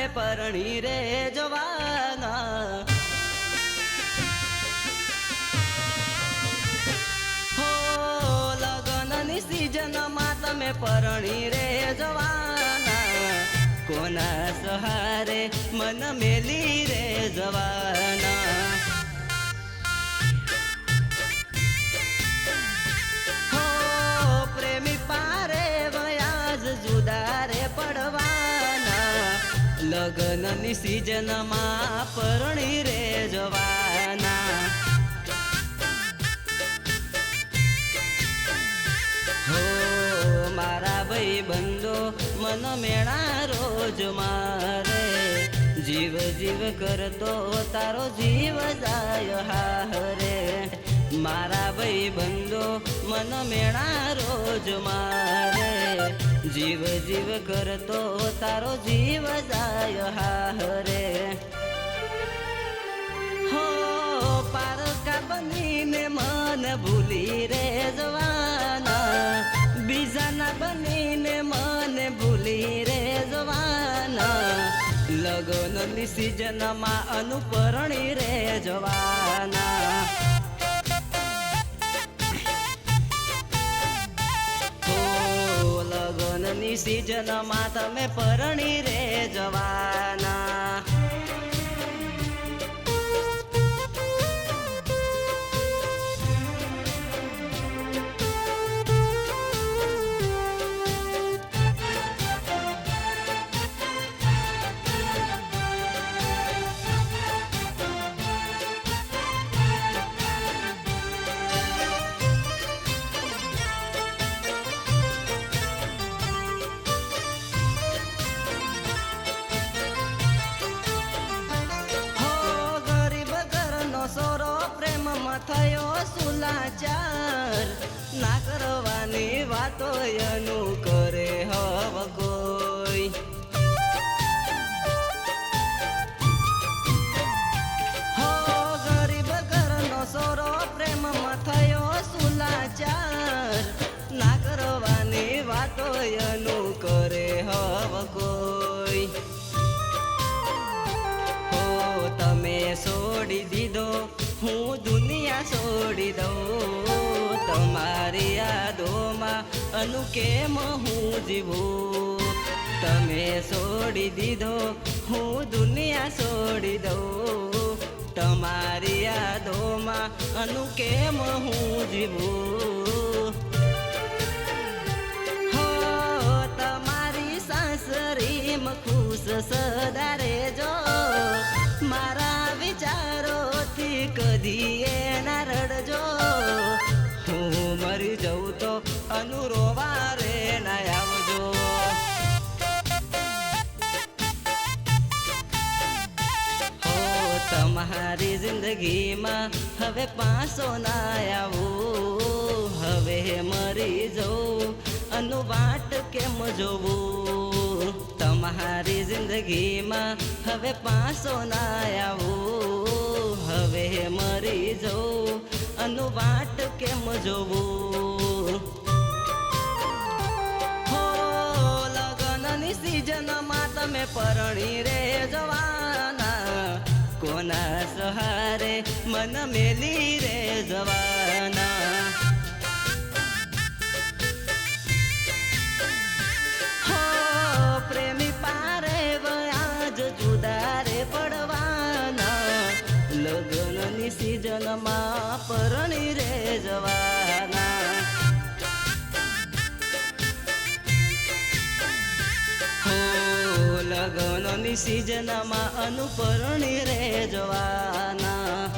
તમે પરણી રે જવાના હો લગનની સીઝનમાં તમે પરણી રે જવાના કોના સહારે મન મેલી રે જવાના હો પ્રેમી પારે વયાજ જુદા રે પડવાના લગનની સીઝનમાં પરણી રે જવાના હો મારા ભાઈ બંધો મન મેળા રોજ મારે જીવ જીવ કરતો તારો જીવ જાય હારે મારા ભાઈ બંધો મન મેળા રોજ મારે જીવ જીવ કરતો તારો જીવ જાય હારે હો પારકા બનીને મન ભૂલી રે જવાના બીજાના બનીને મન ભૂલી રે જવાના લગનની સીઝનમાં અનુપરણી રે જવાના લગનની સીઝનમાં તમે પરણી રે જવાના થયો સુલાચાર ના કરવાની વાતો એનું કરે હવ કોઈ હો ગરીબ ઘરનો સોરો પ્રેમમાં થયો સુલાચાર ના કરવાની વાતો એનું કરે હવ કોઈ હો તમે છોડી દીધો હું દુનિયા છોડી દઉં તમારી યાદોમાં અનુ કેમ હું જીવું તમે છોડી દીધો હું દુનિયા છોડી દઉં તમારી યાદોમાં અનુ કેમ હું જીવું હો તમારી સાસરીમાં ખુશ સદા રહેજો મારા વિચારોથી કદી એના રડજો હું મરી જઉં તો અનુરોવા રે ના આવજો હો તમારી જિંદગીમાં હવે પાછો ના આવું હવે મરી જઉં અનુ વાટ કેમ જોવું તમારી જિંદગીમાં હવે પાછો ના આવું હવે મરી જઉં અનુ વાટ કેમ જોવું હો લગનની સીઝનમાં તમે પરણી રે જવાના કોના સહારે મન મેલી રે જવાના પ્રેમી પારે વયાજ જુદા રે પડવાના લગનની સીઝનમાં પરણી રે જવાના હો લગનની સીઝનમાં અનુપરણી રે જવાના